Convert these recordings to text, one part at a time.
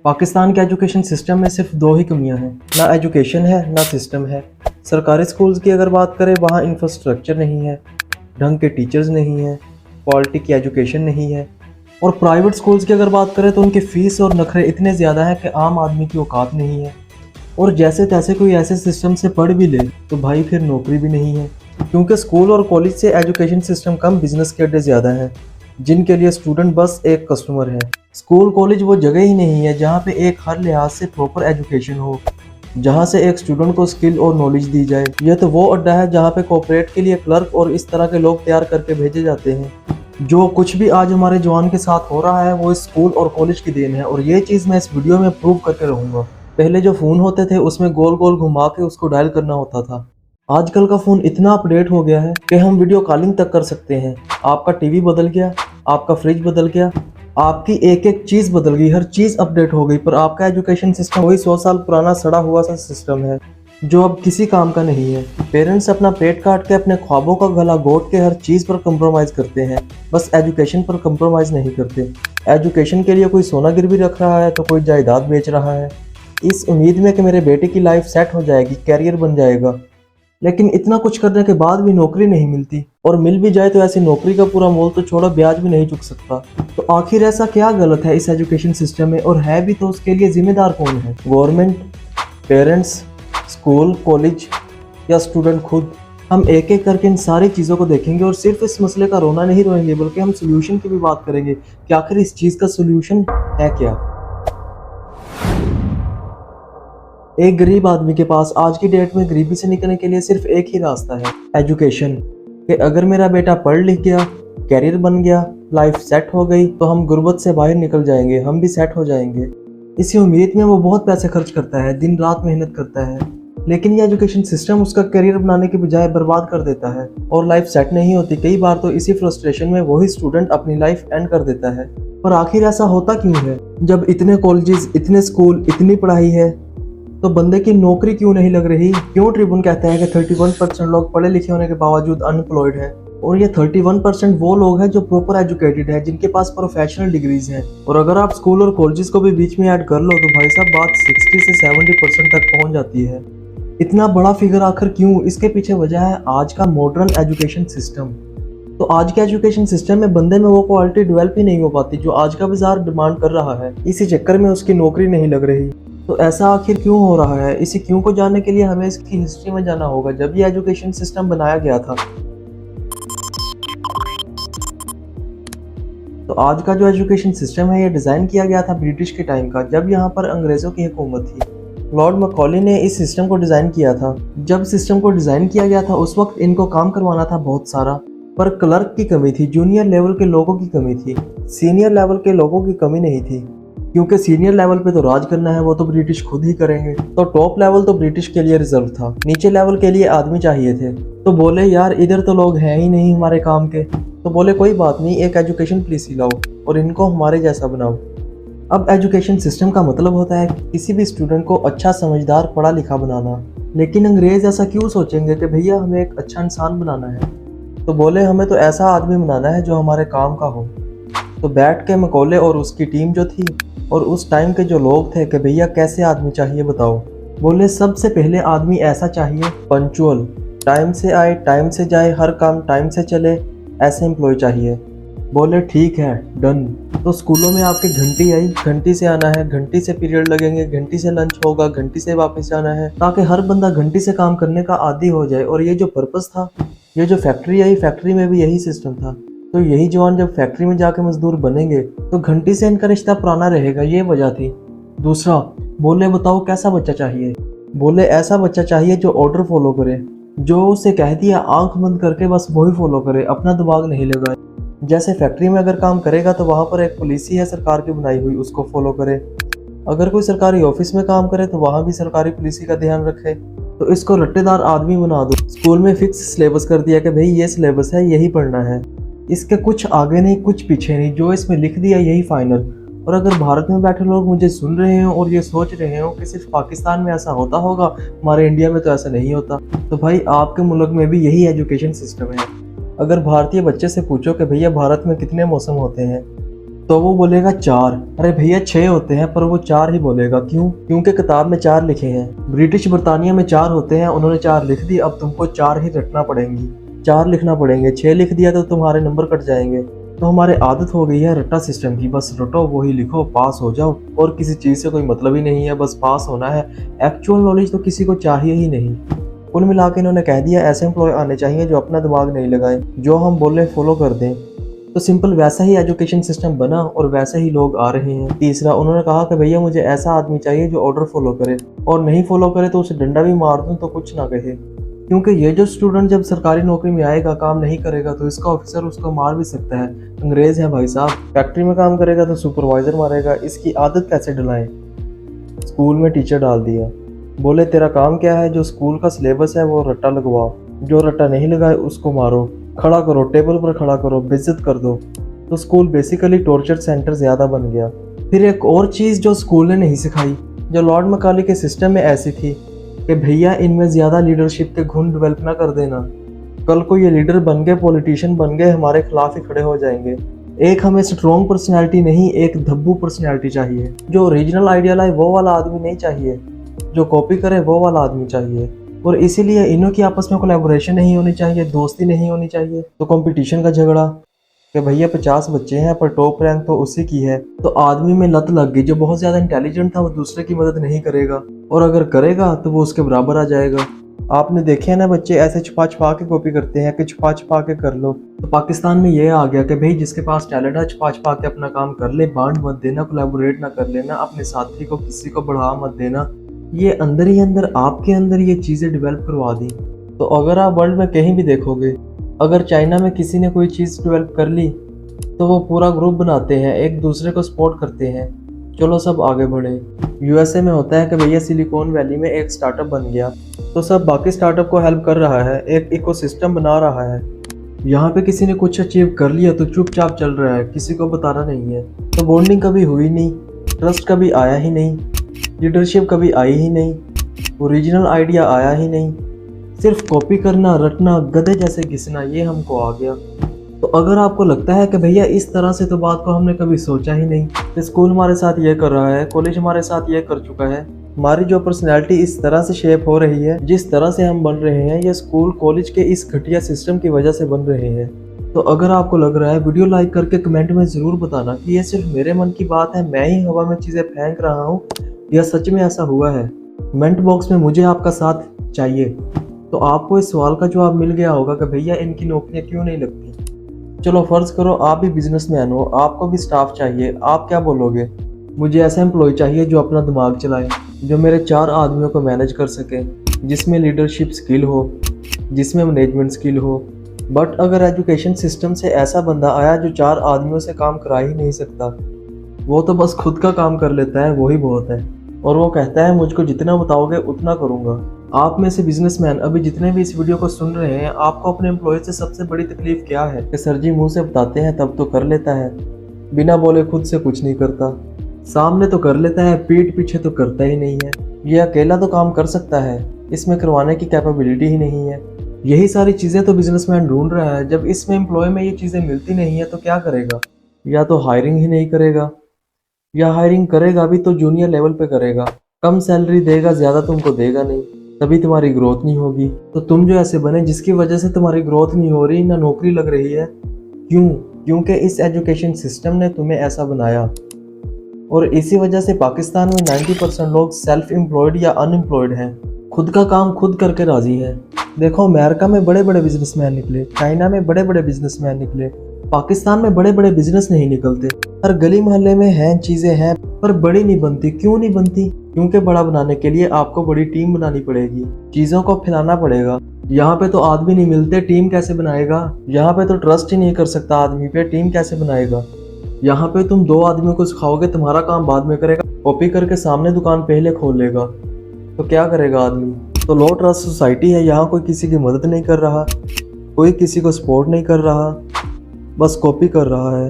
पाकिस्तान के education system में सिर्फ दो ही कमियां हैं, ना एजुकेशन है ना सिस्टम है। सरकारी स्कूल्स की अगर बात करें, वहाँ इंफ्रास्ट्रक्चर नहीं है, ढंग के टीचर्स नहीं है, क्वालिटी की एजुकेशन नहीं है। और प्राइवेट स्कूल्स की अगर बात करें तो उनकी फ़ीस और नखरे इतने ज़्यादा हैं कि आम आदमी की औकात नहीं है। और जैसे तैसे कोई ऐसे सिस्टम से पढ़ भी ले तो भाई फिर नौकरी भी नहीं है, क्योंकि स्कूल और कॉलेज से एजुकेशन सिस्टम कम, बिजनेस के अड्डे ज़्यादा हैं जिनके लिए स्टूडेंट बस एक कस्टमर है। स्कूल कॉलेज वो जगह ही नहीं है जहाँ पे एक हर लिहाज से प्रॉपर एजुकेशन हो, जहाँ से एक स्टूडेंट को स्किल और नॉलेज दी जाए। यह तो वो अड्डा है जहाँ पे कॉर्पोरेट के लिए क्लर्क और इस तरह के लोग तैयार करके भेजे जाते हैं। जो कुछ भी आज हमारे जवान के साथ हो रहा है वो इस स्कूल और कॉलेज की देन है, और ये चीज़ मैं इस वीडियो में प्रूव करके रहूँगा। पहले जो फ़ोन होते थे उसमें गोल गोल घुमा के उसको डायल करना होता था। आजकल का फ़ोन इतना अपडेट हो गया है कि हम वीडियो कॉलिंग तक कर सकते हैं। आपका टीवी बदल गया, आपका फ्रिज बदल गया, आपकी एक एक चीज़ बदल गई, हर चीज़ अपडेट हो गई, पर आपका एजुकेशन सिस्टम वही 100 साल पुराना सड़ा हुआ सा सिस्टम है जो अब किसी काम का नहीं है। पेरेंट्स अपना पेट काट के अपने ख्वाबों का गला घोट के हर चीज़ पर कंप्रोमाइज़ करते हैं, बस एजुकेशन पर कंप्रोमाइज़ नहीं करते। एजुकेशन के लिए कोई सोना गिरवी रख रहा है तो कोई जायदाद बेच रहा है, इस उम्मीद में कि मेरे बेटे की लाइफ सेट हो जाएगी, कैरियर बन जाएगा। लेकिन इतना कुछ करने के बाद भी नौकरी नहीं मिलती, और मिल भी जाए तो ऐसी नौकरी का पूरा मोल तो छोड़ो, ब्याज भी नहीं चुक सकता। तो आखिर ऐसा क्या गलत है इस एजुकेशन सिस्टम में, और है भी तो उसके लिए जिम्मेदार कौन है? गवर्नमेंट, पेरेंट्स, स्कूल, कॉलेज या स्टूडेंट खुद? हम एक एक करके इन सारी चीज़ों को देखेंगे और सिर्फ इस मसले का रोना नहीं रोएंगे, बल्कि हम सोल्यूशन की भी बात करेंगे कि आखिर इस चीज़ का सोल्यूशन है क्या। एक गरीब आदमी के पास आज की डेट में गरीबी से निकलने के लिए सिर्फ एक ही रास्ता है, एजुकेशन। कि अगर मेरा बेटा पढ़ लिख गया, कैरियर बन गया, लाइफ सेट हो गई, तो हम गुर्बत से बाहर निकल जाएंगे, हम भी सेट हो जाएंगे। इसी उम्मीद में वो बहुत पैसे खर्च करता है, दिन रात मेहनत करता है, लेकिन ये एजुकेशन सिस्टम उसका करियर बनाने की बजाय बर्बाद कर देता है और लाइफ सेट नहीं होती। कई बार तो इसी फ्रस्ट्रेशन में वही स्टूडेंट अपनी लाइफ एंड कर देता है। पर आखिर ऐसा होता क्यों है? जब इतने कॉलेजेस, इतने स्कूल, इतनी पढ़ाई है, तो बंदे की नौकरी क्यों नहीं लग रही? क्यों ट्रिब्यून कहता है कि 31% लोग पढ़े लिखे होने के बावजूद अनएम्प्लॉयड हैं? और ये 31% वो लोग हैं जो प्रॉपर एजुकेटेड है, जिनके पास प्रोफेशनल डिग्रीज हैं। और अगर आप स्कूल और कॉलेजेस को भी बीच में ऐड कर लो तो भाई साहब बात 60 से 70% तक पहुंच जाती है। इतना बड़ा फिगर आखिर क्यों? इसके पीछे वजह है आज का मॉडर्न एजुकेशन सिस्टम। तो आज के एजुकेशन सिस्टम में बंदे में वो क्वालिटी डेवलप ही नहीं हो पाती जो आज का बाजार डिमांड कर रहा है। इसी चक्कर में उसकी नौकरी नहीं लग रही। तो ऐसा आखिर क्यों हो रहा है? इसी क्यों को जानने के लिए हमें इसकी हिस्ट्री में जाना होगा, जब ये एजुकेशन सिस्टम बनाया गया था। तो आज का जो एजुकेशन सिस्टम है ये डिज़ाइन किया गया था ब्रिटिश के टाइम का, जब यहाँ पर अंग्रेज़ों की हुकूमत थी। लॉर्ड मैकॉले ने इस सिस्टम को डिज़ाइन किया था। जब सिस्टम को डिज़ाइन किया गया था उस वक्त इनको काम करवाना था बहुत सारा, पर क्लर्क की कमी थी, जूनियर लेवल के लोगों की कमी थी, सीनियर लेवल के लोगों की कमी नहीं थी। क्योंकि सीनियर लेवल पे तो राज करना है, वो तो ब्रिटिश खुद ही करेंगे। तो टॉप लेवल तो ब्रिटिश के लिए रिजर्व था, नीचे लेवल के लिए आदमी चाहिए थे। तो बोले यार इधर तो लोग हैं ही नहीं हमारे काम के, तो बोले कोई बात नहीं, एक एजुकेशन पॉलिसी लाओ और इनको हमारे जैसा बनाओ। अब एजुकेशन सिस्टम का मतलब होता है किसी भी स्टूडेंट को अच्छा, समझदार, पढ़ा लिखा बनाना। लेकिन अंग्रेज ऐसा क्यों सोचेंगे कि भैया हमें एक अच्छा इंसान बनाना है? तो बोले हमें तो ऐसा आदमी बनाना है जो हमारे काम का हो। तो बैठ के मैकॉले और उसकी टीम जो थी और उस टाइम के जो लोग थे कि भैया कैसे आदमी चाहिए बताओ। बोले सबसे पहले आदमी ऐसा चाहिए पंक्चुअल, टाइम से आए, टाइम से जाए, हर काम टाइम से चले, ऐसे एम्प्लॉय चाहिए। बोले ठीक है, डन। तो स्कूलों में आपकी घंटी आई, घंटी से आना है, घंटी से पीरियड लगेंगे, घंटी से लंच होगा, घंटी से वापस जाना है, ताकि हर बंदा घंटी से काम करने का आदी हो जाए। और ये जो पर्पस था, ये जो फैक्ट्री आई, फैक्ट्री में भी यही सिस्टम था। तो यही जवान जब फैक्ट्री में जाके मजदूर बनेंगे तो घंटी से इनका रिश्ता पुराना रहेगा, ये वजह थी। दूसरा, बोले बताओ कैसा बच्चा चाहिए? बोले ऐसा बच्चा चाहिए जो ऑर्डर फॉलो करे, जो उसे कह दिया आंख बंद करके बस वही फॉलो करे, अपना दिमाग नहीं लगाए। जैसे फैक्ट्री में अगर काम करेगा तो वहाँ पर एक पॉलिसी है सरकार की बनाई हुई, उसको फॉलो करे। अगर कोई सरकारी ऑफिस में काम करे तो वहाँ भी सरकारी पॉलिसी का ध्यान रखे। तो इसको रट्टेदार आदमी बना दो। स्कूल में फिक्स सिलेबस कर दिया कि भाई ये सिलेबस है, यही पढ़ना है, इसके कुछ आगे नहीं कुछ पीछे नहीं, जो इसमें लिख दिया यही फाइनल। और अगर भारत में बैठे लोग मुझे सुन रहे हो और ये सोच रहे हो कि सिर्फ पाकिस्तान में ऐसा होता होगा, हमारे इंडिया में तो ऐसा नहीं होता, तो भाई आपके मुल्क में भी यही एजुकेशन सिस्टम है। अगर भारतीय बच्चे से पूछो कि भैया भारत में कितने मौसम होते हैं, तो वो बोलेगा 4। अरे भैया 6 होते हैं, पर वो 4 ही बोलेगा। क्यों? क्योंकि किताब में 4 लिखे हैं। ब्रिटिश बरतानिया में 4 होते हैं, उन्होंने 4 लिख दी, अब तुमको 4 ही रटना पड़ेंगी, 4 लिखना पड़ेंगे। 6 लिख दिया तो तुम्हारे नंबर कट जाएंगे। तो हमारे आदत हो गई है रट्टा सिस्टम की, बस रटो वही लिखो, पास हो जाओ, और किसी चीज़ से कोई मतलब ही नहीं है, बस पास होना है। एक्चुअल नॉलेज तो किसी को चाहिए ही नहीं। कुल मिला के इन्होंने कह दिया ऐसे एम्प्लॉय आने चाहिए जो अपना दिमाग नहीं लगाएं, जो हम बोले फॉलो कर दें। तो सिंपल वैसा ही एजुकेशन सिस्टम बना और वैसे ही लोग आ रहे हैं। तीसरा, उन्होंने कहा कि भैया मुझे ऐसा आदमी चाहिए जो ऑर्डर फॉलो करे, और नहीं फॉलो करे तो उसे डंडा भी मार दूं तो कुछ ना कहे। क्योंकि ये जो स्टूडेंट जब सरकारी नौकरी में आएगा, काम नहीं करेगा, तो इसका ऑफिसर उसको मार भी सकता है। अंग्रेज है भाई साहब। फैक्ट्री में काम करेगा तो सुपरवाइजर मारेगा। इसकी आदत कैसे डलाएं? स्कूल में टीचर डाल दिया, बोले तेरा काम क्या है, जो स्कूल का सिलेबस है वो रट्टा लगवाओ, जो रट्टा नहीं लगाए उसको मारो, खड़ा करो, टेबल पर खड़ा करो, बेइज्जत कर दो। तो स्कूल बेसिकली टॉर्चर सेंटर ज़्यादा बन गया। फिर एक और चीज़ जो स्कूल ने नहीं सिखाई, जो लॉर्ड मैकाले के सिस्टम में ऐसी थी कि भैया इनमें ज़्यादा लीडरशिप के गुण डेवलप ना कर देना। कल को ये लीडर बन गए, पॉलिटिशियन बन गए, हमारे खिलाफ ही खड़े हो जाएंगे। एक हमें स्ट्रॉन्ग पर्सनैलिटी नहीं, एक धब्बू पर्सनैलिटी चाहिए। जो ओरिजिनल आइडिया लाए वो वाला आदमी नहीं चाहिए, जो कॉपी करे वो वाला आदमी चाहिए। और इसीलिए इन्हों की आपस में कोलैबोरेशन नहीं होनी चाहिए, दोस्ती नहीं होनी चाहिए। तो कंपटीशन का झगड़ा कि भैया 50 बच्चे हैं पर टॉप रैंक तो उसी की है। तो आदमी में लत लग गई, जो बहुत ज़्यादा इंटेलिजेंट था वो दूसरे की मदद नहीं करेगा, और अगर करेगा तो वो उसके बराबर आ जाएगा। आपने देखे हैं ना, बच्चे ऐसे छुपा छुपा के कॉपी करते हैं कि छुपा छुपा के कर लो। तो पाकिस्तान में ये आ गया कि भाई जिसके पास टैलेंट है छुपा छुपा के अपना काम कर ले, बांट मत देना, कोलैबोरेट ना कर लेना, अपने साथी को किसी को बढ़ा मत देना। ये अंदर ही अंदर आपके अंदर ये चीज़ें डेवलप करवा दी। तो अगर आप वर्ल्ड में कहीं भी देखोगे, अगर चाइना में किसी ने कोई चीज़ डेवलप कर ली तो वो पूरा ग्रुप बनाते हैं, एक दूसरे को सपोर्ट करते हैं, चलो सब आगे बढ़े। यूएसए में होता है कि भैया सिलिकॉन वैली में एक स्टार्टअप बन गया तो सब बाकी स्टार्टअप को हेल्प कर रहा है, एक इकोसिस्टम बना रहा है। यहाँ पे किसी ने कुछ अचीव कर लिया तो चुपचाप चल रहा है, किसी को बताना नहीं है। तो बॉन्डिंग कभी हुई नहीं, ट्रस्ट कभी आया ही नहीं, लीडरशिप कभी आई ही नहीं, ओरिजिनल आइडिया आया ही नहीं। सिर्फ कॉपी करना, रटना, गधे जैसे घिसना, ये हमको आ गया। तो अगर आपको लगता है कि भैया इस तरह से तो बात को हमने कभी सोचा ही नहीं, तो स्कूल हमारे साथ ये कर रहा है, कॉलेज हमारे साथ ये कर चुका है, हमारी जो पर्सनैलिटी इस तरह से शेप हो रही है, जिस तरह से हम बन रहे हैं, ये स्कूल कॉलेज के इस घटिया सिस्टम की वजह से बन रहे हैं। तो अगर आपको लग रहा है, वीडियो लाइक करके कमेंट में ज़रूर बताना कि ये सिर्फ मेरे मन की बात है, मैं ही हवा में चीज़ें फेंक रहा हूँ, या सच में ऐसा हुआ है। कमेंट बॉक्स में मुझे आपका साथ चाहिए। तो आपको इस सवाल का जवाब मिल गया होगा कि भैया इनकी नौकरियाँ क्यों नहीं लगती। चलो फ़र्ज़ करो आप भी बिजनेसमैन हो, आपको भी स्टाफ चाहिए, आप क्या बोलोगे? मुझे ऐसा एम्प्लॉय चाहिए जो अपना दिमाग चलाए, जो मेरे 4 आदमियों को मैनेज कर सके, जिसमें लीडरशिप स्किल हो, जिसमें मैनेजमेंट स्किल हो। बट अगर एजुकेशन सिस्टम से ऐसा बंदा आया जो 4 आदमियों से काम करा ही नहीं सकता, वो तो बस खुद का काम कर लेता है, वही बहुत है। और वो कहता है मुझको जितना बताओगे उतना करूँगा। आप में से बिजनेसमैन अभी जितने भी इस वीडियो को सुन रहे हैं, आपको अपने एम्प्लॉय से सबसे बड़ी तकलीफ क्या है? कि सर जी मुंह से बताते हैं तब तो कर लेता है, बिना बोले खुद से कुछ नहीं करता, सामने तो कर लेता है, पीठ पीछे तो करता ही नहीं है। ये अकेला तो काम कर सकता है, इसमें करवाने की कैपेबिलिटी ही नहीं है। यही सारी चीज़ें तो बिजनेसमैन ढूंढ रहा है। जब इसमें एम्प्लॉय में ये चीज़ें मिलती नहीं है तो क्या करेगा? या तो हायरिंग ही नहीं करेगा, या हायरिंग करेगा भी तो जूनियर लेवल पे करेगा, कम सैलरी देगा, ज़्यादा तुमको देगा नहीं, तभी तुम्हारी ग्रोथ नहीं होगी। तो तुम जो ऐसे बने जिसकी वजह से तुम्हारी ग्रोथ नहीं हो रही, ना नौकरी लग रही है, क्यों? क्योंकि इस एजुकेशन सिस्टम ने तुम्हें ऐसा बनाया। और इसी वजह से पाकिस्तान में 90% लोग सेल्फ एम्प्लॉयड या अनएम्प्लॉयड हैं, खुद का काम खुद करके राजी है। देखो अमेरिका में बड़े बड़े बिजनेसमैन निकले, चाइना में बड़े बड़े बिजनेसमैन निकले, पाकिस्तान में बड़े बड़े बिजनेस नहीं निकलते। हर गली मोहल्ले में हैं, चीज़ें हैं, पर बड़ी नहीं बनती। क्यों नहीं बनती? क्योंकि बड़ा बनाने के लिए आपको बड़ी टीम बनानी पड़ेगी, चीज़ों को फैलाना पड़ेगा। यहाँ पे तो आदमी नहीं मिलते, टीम कैसे बनाएगा? यहाँ पे तो ट्रस्ट ही नहीं कर सकता आदमी पे, टीम कैसे बनाएगा? यहाँ पे तुम 2 आदमियों को सिखाओगे, तुम्हारा काम बाद में करेगा, कॉपी करके सामने दुकान पहले खोल लेगा, तो क्या करेगा आदमी? तो लो ट्रस्ट सोसाइटी है, यहाँ कोई किसी की मदद नहीं कर रहा, कोई किसी को सपोर्ट नहीं कर रहा, बस कॉपी कर रहा है।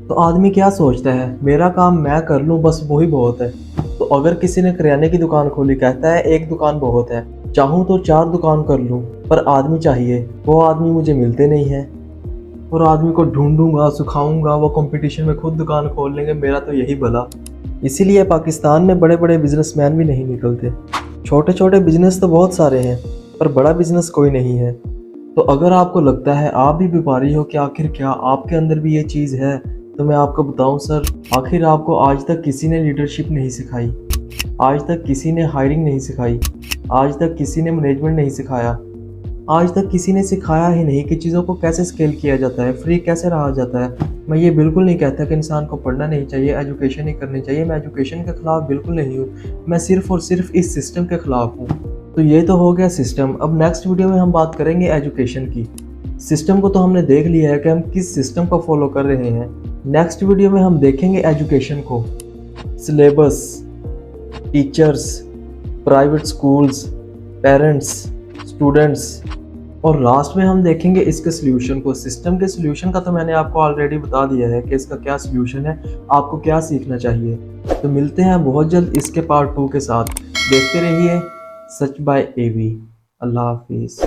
तो आदमी क्या सोचता है, मेरा काम मैं कर लूँ, बस वही बहुत है। तो अगर किसी ने करियाने की दुकान खोली, कहता है एक दुकान बहुत है, चाहूँ तो 4 दुकान कर लूँ, पर आदमी चाहिए, वो आदमी मुझे मिलते नहीं है। और आदमी को ढूंढूंगा, सुखाऊंगा, वो कंपटीशन में खुद दुकान खोल लेंगे, मेरा तो यही भला। इसीलिए पाकिस्तान में बड़े बड़े बिजनेसमैन भी नहीं निकलते। छोटे छोटे बिजनेस तो बहुत सारे हैं, पर बड़ा बिजनेस कोई नहीं है। तो अगर आपको लगता है आप भी व्यापारी हो कि आखिर क्या आपके अंदर भी ये चीज़ है, तो मैं आपको बताऊं सर, आखिर आपको आज तक किसी ने लीडरशिप नहीं सिखाई, आज तक किसी ने हायरिंग नहीं सिखाई, आज तक किसी ने मैनेजमेंट नहीं सिखाया, आज तक किसी ने सिखाया ही नहीं कि चीज़ों को कैसे स्केल किया जाता है, फ्री कैसे रहा जाता है। मैं ये बिल्कुल नहीं कहता कि इंसान को पढ़ना नहीं चाहिए, एजुकेशन ही करनी चाहिए। मैं एजुकेशन के ख़िलाफ़ बिल्कुल नहीं हूँ, मैं सिर्फ़ और सिर्फ इस सिस्टम के ख़िलाफ़ हूँ। तो ये तो हो गया सिस्टम। अब नेक्स्ट वीडियो में हम बात करेंगे एजुकेशन की। सिस्टम को तो हमने देख लिया है कि हम किस सिस्टम को फॉलो कर रहे हैं। नेक्स्ट वीडियो में हम देखेंगे एजुकेशन को, syllabus, teachers, private schools, parents, students, और लास्ट में हम देखेंगे इसके सोल्यूशन को। सिस्टम के सोल्यूशन का तो मैंने आपको ऑलरेडी बता दिया है कि इसका क्या सोल्यूशन है, आपको क्या सीखना चाहिए। तो मिलते हैं बहुत जल्द इसके पार्ट 2 के साथ। देखते रहिए सच बाय एवी। अल्लाह हाफिज़।